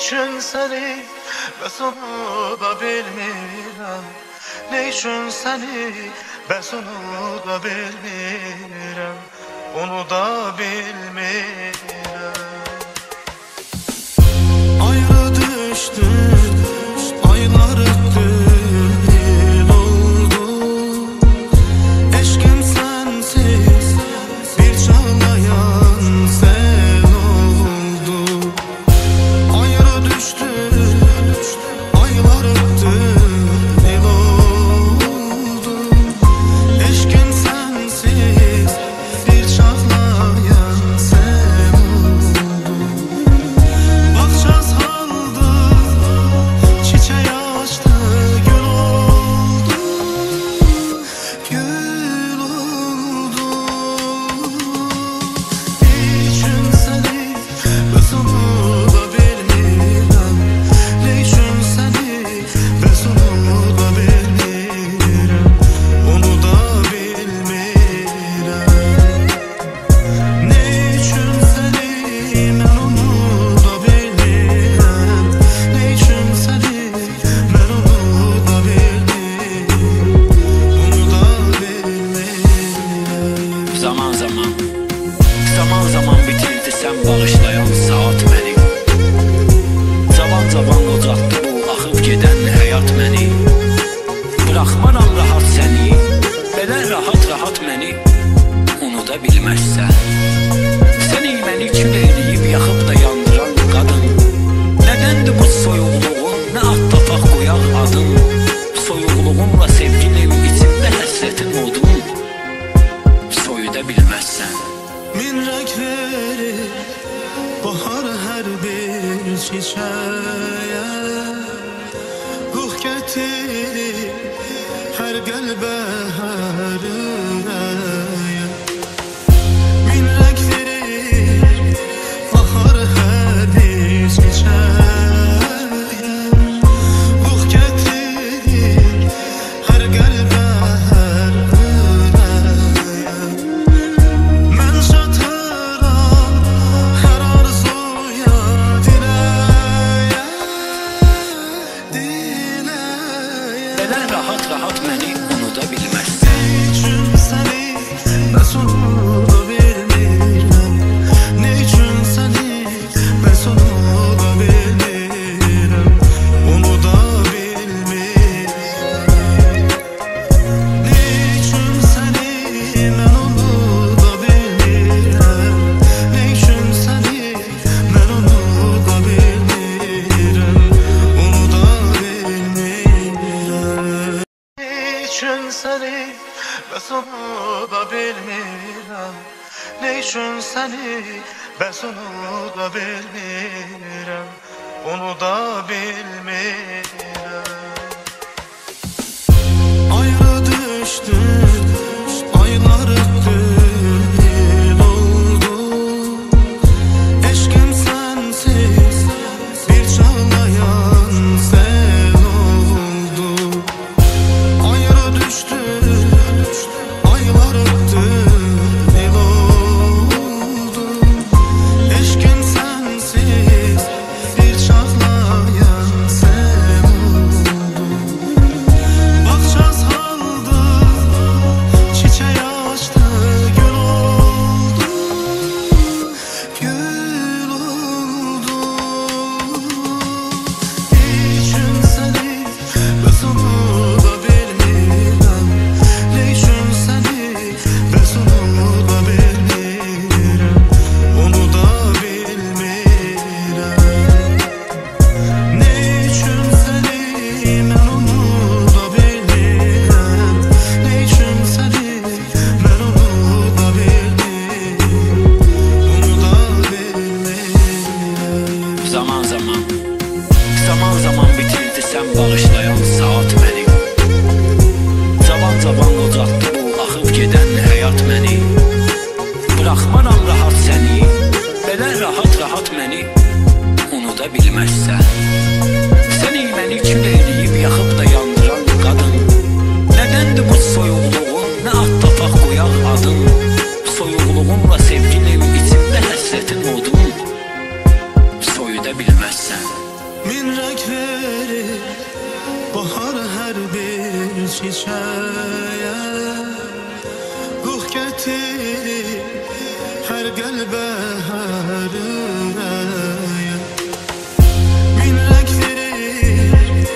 için seni ben sonu da bilmirəm. Ne için seni ben sonu da bilmirəm. Onu da bilmirəm. Ayrı düştük, aylar öttü, yıl oldu. Eşkim sensiz bir çağlayan sen oldu. Ayrı düştük, aylar öttü, yıl oldu. Eşkim sensiz bir çağlayan sen oldu. Bahçe saldı, çiçeği açtı, gül oldu, gül oldu. İçin seni ben sonu da bilmirəm. Ne için seni ben sonu da bilmirəm. Onu da bilmirəm. Ne için seni ben onu da bilmirəm. Ne için seni ben onu da bilmirəm. Onu da bilmirəm. Zaman zaman bitirdi sen bağışlayan saat beni. Zaman qocaqdı bu axıb gedən həyat məni. Bıraxmaram rahat səni, belə rahat məni unuda bilməzsən. Səni məni kül eləyib yaxıb da yandıran qadın. Nədəndir bu soyuqluğun, nə ad tapaq qoyaq adın. Soyuqluğumla sevgilim içimdə həsrətin odun. Soyuda bilməzsən. Min renk verir bahar her bir çiçeğe. Ruh getirir her qəlbə, hər ürəyə. Min renk verir bahar her bir çiçeğe. Ruh getirir her qəlbə, hər ürəyə. Mən çatıram hər arzuya, diləyə, diləyə. Belə rahat məni unuda bilməzsən. Ne için seni ben sonu da bilmirəm. Ne için seni ben sonu da bilmirəm. Onu da bilmirəm. Ne için seni ben onu da bilmirəm. Ne için seni ben onu da bilmirəm. Onu da bilmirəm. İçin seni ben sonu da bilmirəm. Ne için seni ben sonu da bilmirəm. Onu da bilmirəm. Ayrı düştük, aylar öttü, yıl oldu. Eşkim sensiz bir çağlayan sen oldu. Ayrı düştük, aylar öttü, yıl oldu. Eşkim sensiz bir çağlayan sen oldu. Bahçe saldı, çiçeği açtı, gül oldu, gül oldu. İçin seni ben sonu da bilmirəm. Ne için seni ben sonu da bilmirəm. Onu da bilmirəm. Ne için seni ben onu da bilmirəm. Ne için seni ben onu da bilmirəm. Onu da bilmirəm. Zaman bitirdi sen bağışlayan saat beni. Zaman qocaqdı bu axıb gedən həyat məni. Bıraxmaram rahat səni, belə rahat məni unuda bilməzsən. Səni məni kül eləyib yaxıb da yandıran qadın. Nədəndir bu soyuqluğun, nə ad tapaq qoyaq adın. Soyuqluğumla sevgilim içimdə həsrətin odun. Soyuda bilməzsən. Min renk verir bahar her bir çiçeğe, ruh getirir her kalbe her üreye. Min renk verir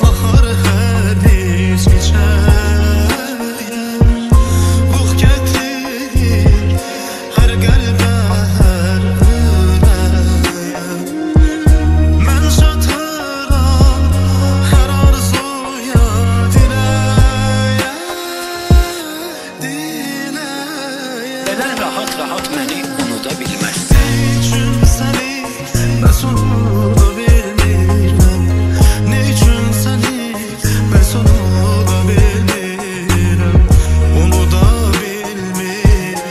bahar her bir çiçeğe, ruh getirir her kalbe her üreye. Men çatıram her arzuya, dileğe, dileğe. Neden rahat rahat beni unuta bilmezsin? Ne için seni ben unuta bilmirəm? Ne için seni ben unuta bilmirəm? Unuta bilmirəm.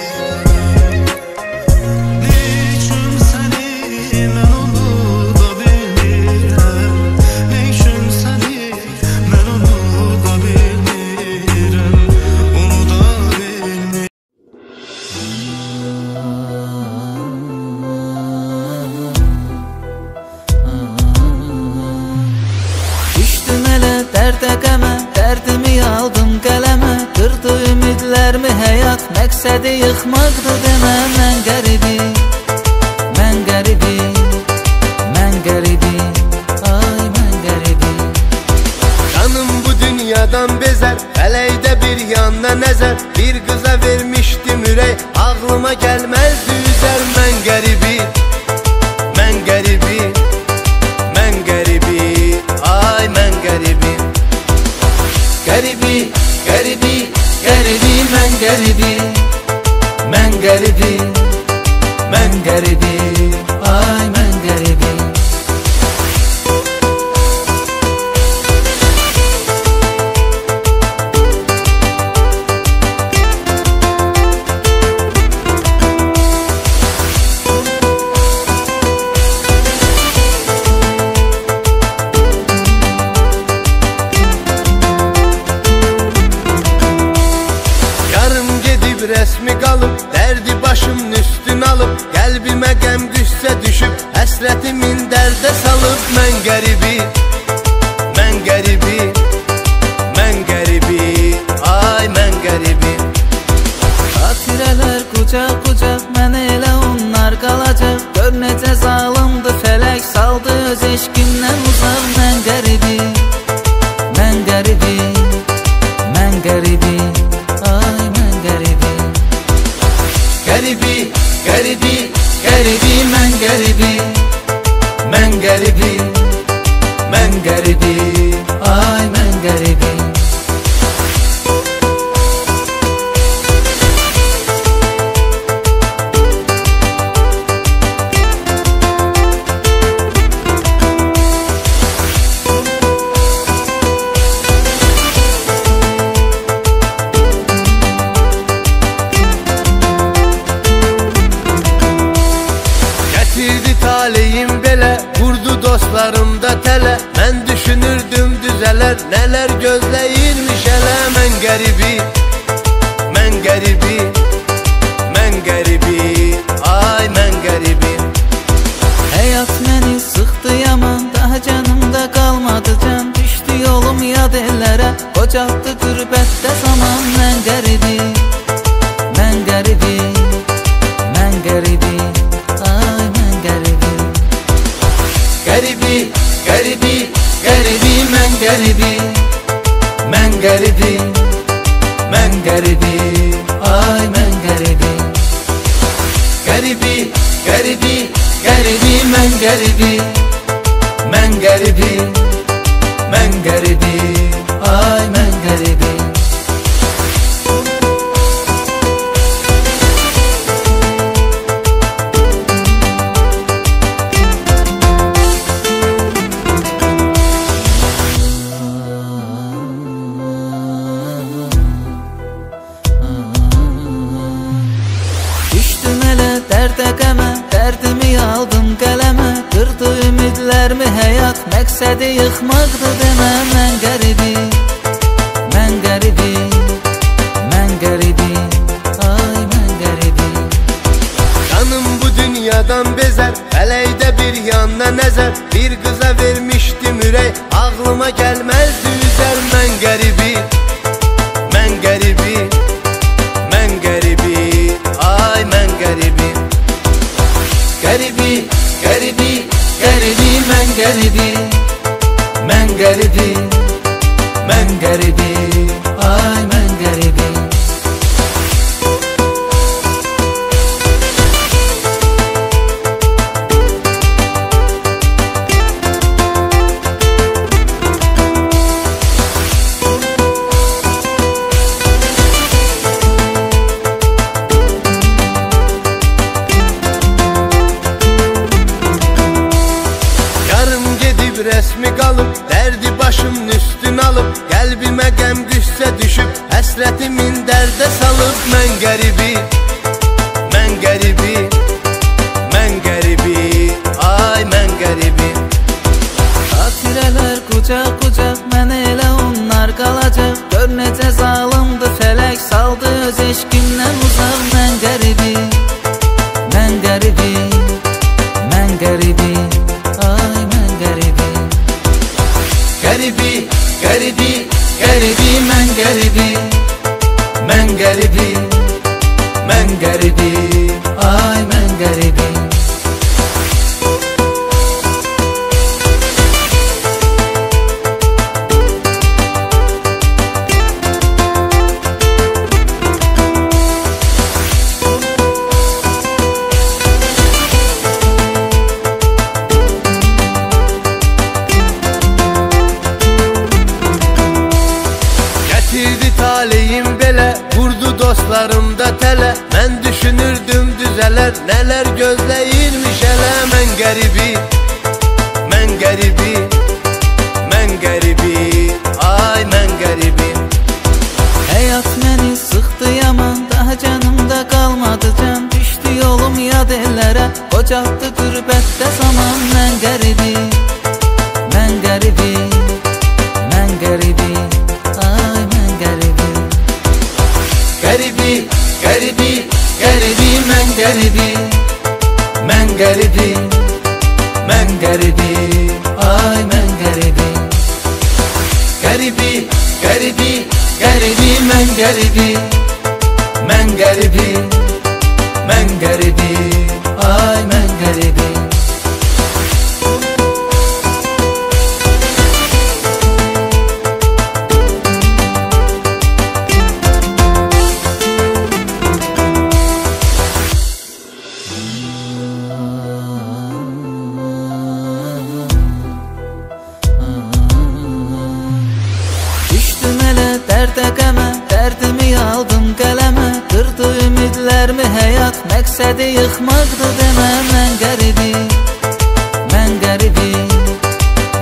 Ne için seni ben unuta bilmirəm? Ne için seni ben unuta bilmirəm? Unuta bilmirəm. Düştüm elə dərdə qəmə, dərdimi aldım qələmə. Qırdı ümidlərimi həyat, məqsədi yıxmaqdır demə. Mən qəribi, mən qəribi, mən qəribi, ay mən qəribi. Canım bu dünyadan bezer, fələkdə bir yanda nəzər. Bir qıza vermişdim ürək, ağlıma gəlməzdi üzər. Mən qəribi, mən qəribi, mən qəribi, ay mən qəribi. Qəribi, qəribi, qəribi, mən qəribi, mən qəribi, mən qəribi, ay mən qəribi. Yarım gedib rəsmi qalıb, dərdi başımın üstün alıb. Qəlbimə qəm qüssə düşüb, həsrətimin dərdə salıb. Mən qəribi, mən qəribi, mən qəribi, ay mən qəribi. Xatirələr qucaq qucaq, mənə elə onlar qalacaq. Gör necə zalımdı fələk, saldı öz eşqimdən uzaq. Mən qəribi, mən qəribi, mən qəribi, ay mən qəribi. Qəribi, qəribi, qəribi, mən qəribi, mən qəribi, mən qəribi, ay mən qəribi. Gətirdi taleyim belə, vurdu dostlarımda tələ. Mən düşünürdüm düzələr, nələr gözləyirmiş hələ. Mən qəribi, mən qəribi, mən qəribi, ay mən qəribi. Həyat məni sıxdı yaman, daha canımda qalmadı can. Düşdü yolum yad ellərə, qocaltdı qürbətdə zaman. Mən qəribi, mən qəribi, mən qəribi, ay mən qəribi. Qəribi, qəribi, qəribi, mən qəribi, mən qəribi, mən qəribi, ay mən qəribi. Qəribi, qəribi, qəribi, mən qəribi, mən qəribi, mən qəribi, ay mən qəribi. Düşdüm elə dərdə qəmə, dərdimi aldım qələmə. Qırdı ümidlərimi həyat, məqsədi yıxmaqdır demə. Mən qəribi, mən qəribi, mən qəribi, ay mən qəribi. Canım bu dünyadan bezer, fələkdə bir yanına nəzər, bir qıza vermişdim ürək, ağlıma gəlməzdi üzər. Mən qəribi, mən qəribi, mən qəribi, ay mən qəribi. Qəribi, qəribi, qəribi, mən qəribi, mən qəribi, mən qəribi, ay mən qəribi. Rəsmi qalıb, dərdi başımın üstün alıb, qəlbimə qəm qüssə düşüb, həsrətimin dərdə salıb. Mən qəribi, mən qəribi, mən qəribi, ay mən qəribi. Xatirələr qucaq qucaq, mənə elə onlar qalacaq. Gör necə zalımdı fələk, saldı öz eşqimdən uzaq. Mən qəribi, mən qəribi, mən qəribi, ay mən qəribi. Qəribi, qəribi, qəribi, mən qəribi, mən qəribi, mən qəribi, ay mən qəribi. Taleyim belə, vurdu dostlarımda tələ. Mən düşünürdüm düzələr, nələr gözləyirmiş hələ. Mən qəribi, mən qəribi, mən qəribi, ay mən qəribi. Həyat məni sıxdı yaman, daha canımda qalmadı can. Düşdü yolum yad ellərə, qocaqdı qürbətdə zaman. Mən qəribi, mən qəribi, mən qəribi, ay mən qəribi. Qəribi, qəribi, qəribi, mən qəribi, mən qəribi, mən qəribi, ay mən qəribi. Qəribi, qəribi, qəribi, mən qəribi, mən qəribi, mən qəribi, ay mən qəribi. Dərdə qəmə, dərdimi aldım qələmə. Qırdı ümidlərimi həyat, məqsədi yıxmaqdı demə. Mən qəribi, mən qəribi,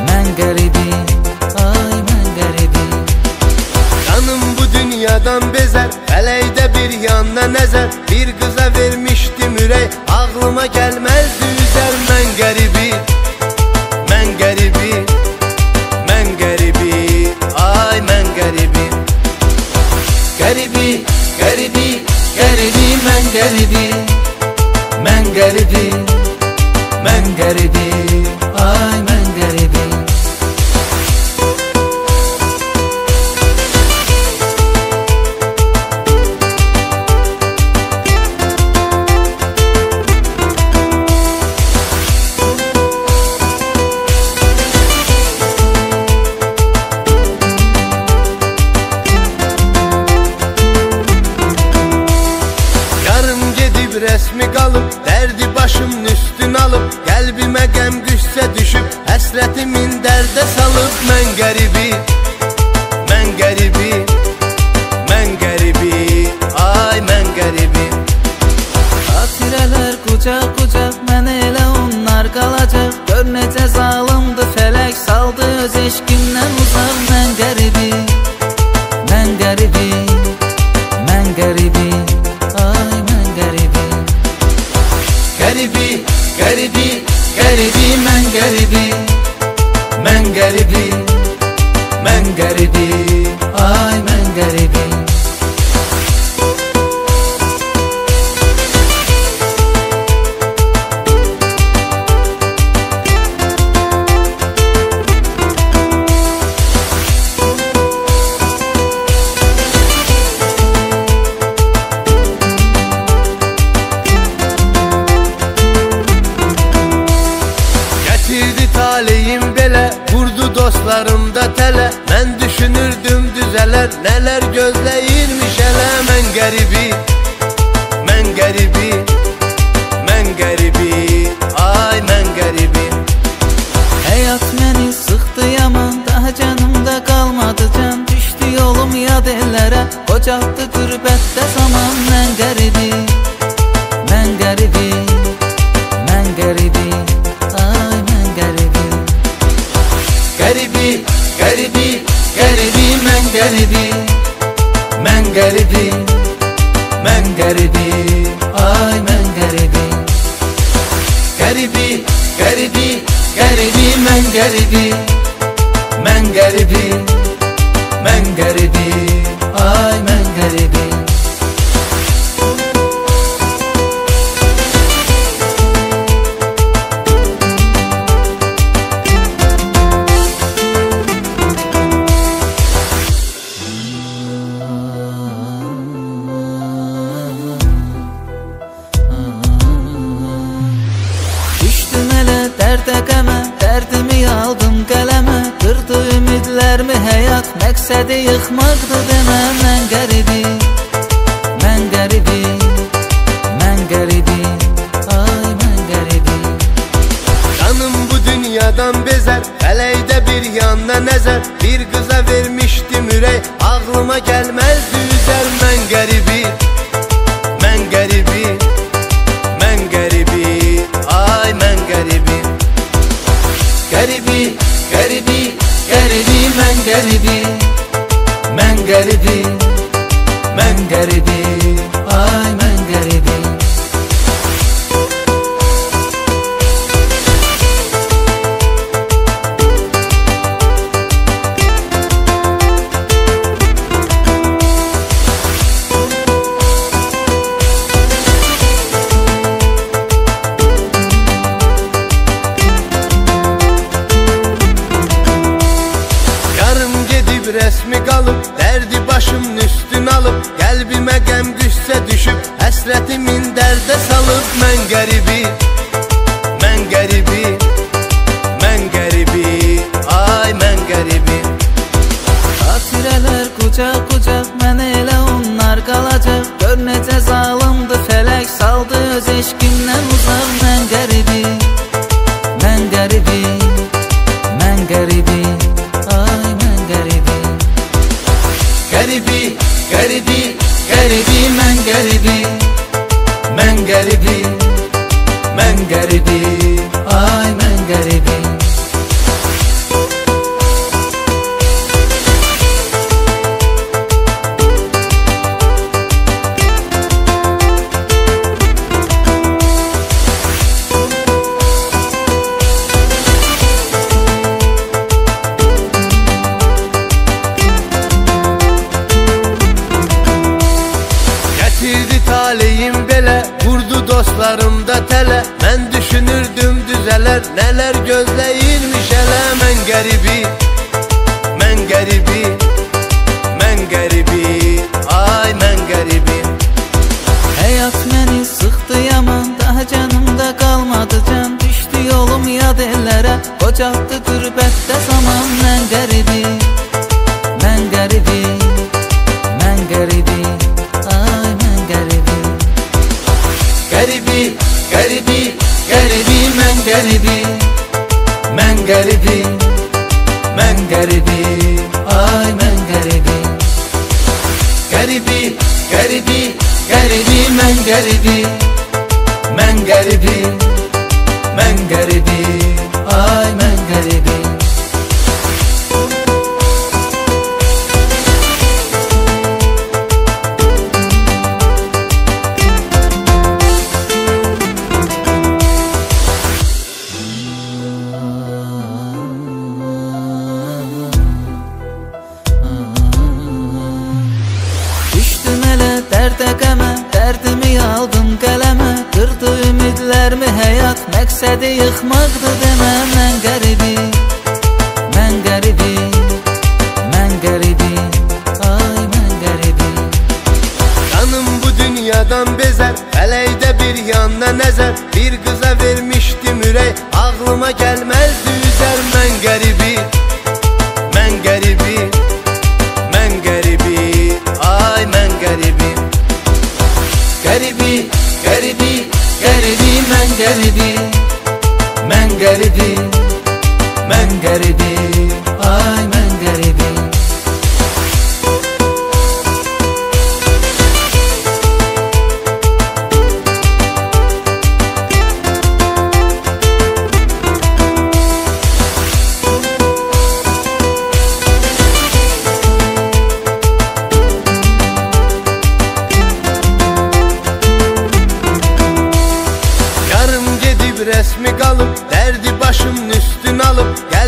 mən qəribi, ay mən qəribi. Canım bu dünyadan bezər, fələkdə bir yanına nəzər, bir qıza vermişdim ürək, ağlıma gəlməzdi üzər. Mən qəribi, mən qəribi, mən qəribi, ay mən qəribi. Qəribi, qəribi, qəribi, mən qəribi, mən qəribi, mən qəribi, ay mən qəribi. Rəsmi qalıb, dərdi başımın üstün alıb, qəlbimə qəm qüssə düşüb, həsrətimin dərdə salıb. Mən qəribi, mən qəribi, mən qəribi, ay mən qəribi. Xatirələr qucaq qucaq, mənə elə onlar qalacaq. Gör necə zalımdı fələk, saldı öz eşqimdən uzaq. Mən qəribi, mən qəribi, mən qəribi, ay mən qəribi. Qəribi, qəribi, qəribi, mən qəribi, mən qəribi, mən qəribi, ay mən qəribi. belə, vurdu dostlarımda tələ. Mən düşünürdüm düzələr, nələr gözləyirmiş hələ. Mən qəribi, mən qəribi, mən qəribi, ay mən qəribi. Həyat məni sıxdı yaman, daha canımda qalmadı can. Düşdü yolum yad ellərə, qocaqdı qürbətdə zaman. Mən qəribi, mən qəribi, mən qəribi, ay mən qəribi. Qəribi, qəribi, qəribi, mən qəribi, mən qəribi, mən qəribi, ay mən qəribi. Qəribi, qəribi, qəribi, mən qəribi, mən qəribi, mən qəribi, ay mən qəribi. Düşdüm elə dərdə qəmə, dərdimi aldım qələmə. Qırdı ümidlərimi həyat, məqsədi yıxmaqdı demə. Mən qəribi, mən qəribi, mən qəribi, ay mən qəribi. Canım bu dünyadan bezər, fələkdə bir yanına nəzər. Bir qıza vermişdim ürək, ağlıma gəlməzdi üzər. Mən qəribi, mən qəribi, mən qəribi, ay mən qəribi. Qəribi, qəribi, qəribi, mən qəribi, mən qəribi, mən qəribi, ay mən qəribi. Rəsmi qalıb, dərdi başımın üstün alıb. Qəlbimə qəm qüssə düşüb, həsrətimin dərdə salıb. Mən qəribi, mən qəribi, mən qəribi, ay mən qəribi. Xatirələr qucaq qucaq, mənə elə onlar qalacaq. Gör necə zalımdı fələk, saldı öz eşqimdən uzaq. Mən qəribi, mən qəribi, mən qəribi, ay mən qəribi. Qəribi, qəribi, qəribi, mən qəribi, mən qəribi, mən qəribi, ay mən qəribi. Taleyim belə, vurdu dostlarımda tələ. Mən düşünürdüm düzələr, nələr gözləyirmiş hələ. Mən qəribi, mən qəribi, mən qəribi, ay mən qəribi. Həyat məni sıxdı yaman, daha canımda qalmadı can. Düşdü yolum yad ellərə, qocaqdı qürbətdə zaman. Mən qəribi, mən qəribi, mən qəribi, ay mən qəribi. Qəribi, qəribi, qəribi, mən qəribi, mən qəribi, mən qəribi, ay mən qəribi. Qəribi, qəribi, qəribi, mən qəribi, mən qəribi, mən qəribi, ay mən qəribi. Düşdüm elə dərdə qəmə, dərdimi aldım qələmə. Qırdı ümidlərimi həyat, məqsədi yıxmaqdı demə. Mən qəribi, mən qəribi, mən qəribi, ay mən qəribi. Canım bu dünyadan bezər, fələkdə bir yanına nəzər. Bir qıza vermişdim ürək, ağlıma gəlməzdi üzər. Mən qəribi.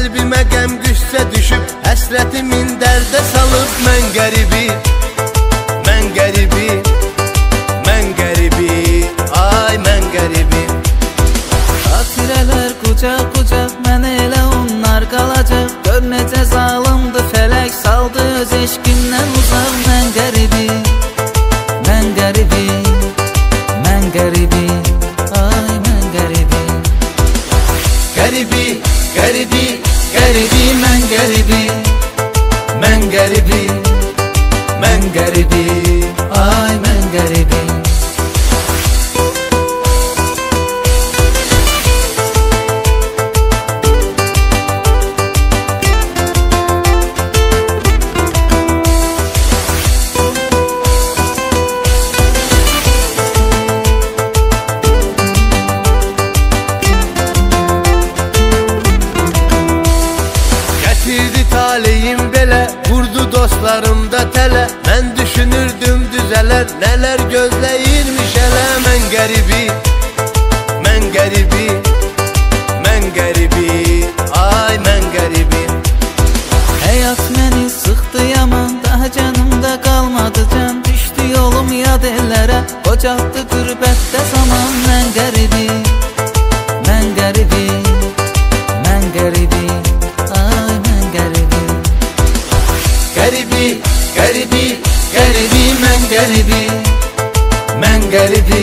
Qəlbimə qəm qüssə düşüb, həsrətimin dərdə salıb. Mən qəribi, mən qəribi, mən qəribi, ay mən qəribi. Xatirələr qucaq qucaq, mənə elə onlar qalacaq. Gör necə zalımdı fələk, saldı öz eşqindən uzaq. Mən qəribi, mən qəribi, mən qəribi, ay mən qəribi. Qəribi, qəribi, qəribi, mən qəribi, mən qəribi, mən qəribi, ay mən qəribi. Taleyim belə, vurdu dostlarımda tələ. Mən düşünürdüm düzələr, nələr gözləyirmiş hələ. Mən qəribi, mən qəribi, mən qəribi, ay mən qəribi. Həyat məni sıxdı yaman, daha canımda qalmadı can. Düşdü yolum yad ellərə, qocaltdı qürbətdə zaman. Mən qəribi, mən qəribi, mən qəribi, ay mən qəribi. Qəribi, qəribi, qəribi, mən qəribi, mən qəribi,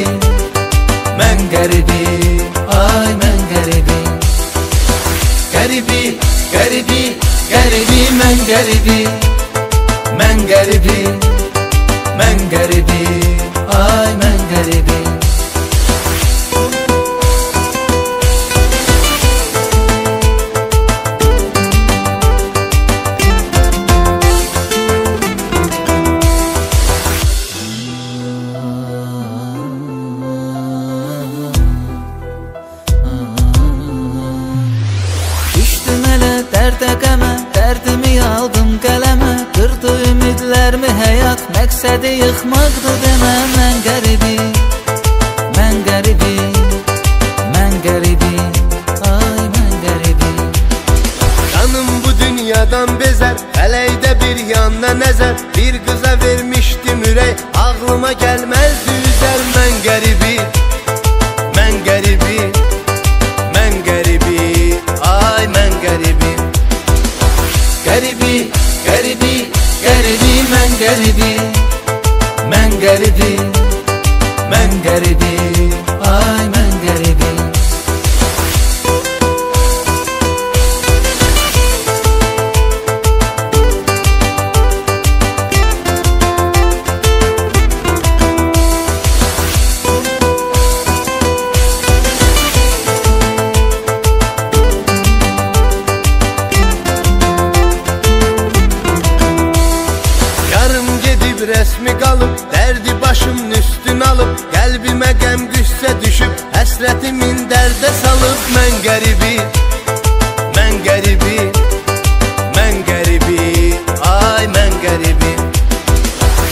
mən qəribi, ay mən qəribi. Qəribi, qəribi, qəribi, mən qəribi, mən qəribi, mən qəribi, ay mən qəribi. Dərdə qəmə, dərdimi aldım qələmə. Qırdı ümidlərimi həyat, məqsədi yıxmaqdı demə. Mən qəribi, mən qəribi, mən qəribi, ay mən qəribi. Canım bu dünyadan bezər, fələkdə bir yanına nəzər. Bir qıza vermişdim ürək, ağlıma gəlməzdi üzər. Mən qəribi, mən qəribi, mən qəribi, ay mən qəribi. Qəribi, qəribi, qəribi, mən qəribi, mən qəribi, mən qəribi, ay mən qəribi. Rəsmi qalıb, dərdi başımın üstün alıb. Qəlbimə qəm qüssə düşüb, həsrətimin dərdə salıb. Mən qəribi, mən qəribi, mən qəribi, ay mən qəribi.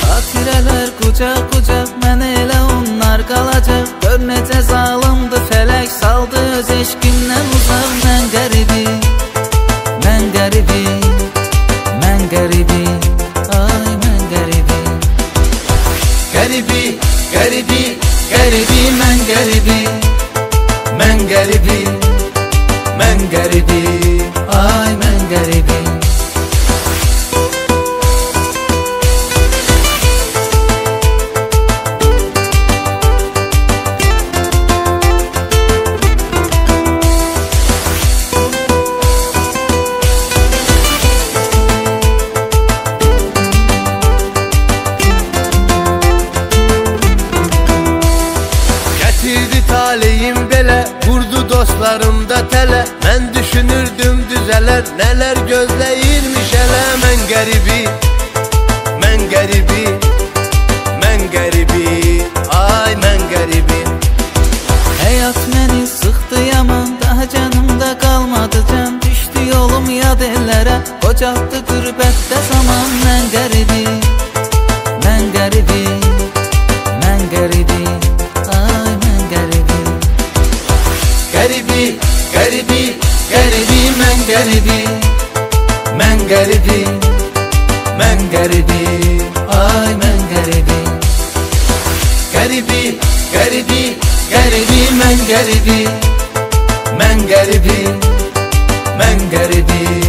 Xatirələr qucaq qucaq, mənə elə onlar qalacaq. Gör necə zalımdı fələk, saldı öz eşqindən uzaq. Mən qəribi, mən qəribi, mən qəribi, ay mən qəribi. Qəribi, qəribi, qəribi, mən qəribi, mən qəribi, mən qəribi, ay mən qəribi. Taleyim belə, vurdu dostlarımda tələ. Mən düşünürdüm düzələr, nələr gözləyirmiş hələ. Mən qəribi, mən qəribi, mən qəribi, ay mən qəribi. Həyat məni sıxdı yaman, daha canımda qalmadı can. Düşdü yolum yad ellərə, qocaltdı qürbətdə zaman. Mən qəribi, mən qəribi, mən qəribi, ay mən qəribi. Qəribi, qəribi, qəribi, mən qəribi, qəribi, mən qəribi, ay mən qəribi. Qəribi, qəribi, qəribi, mən qəribi, mən qəribi, mən qəribi.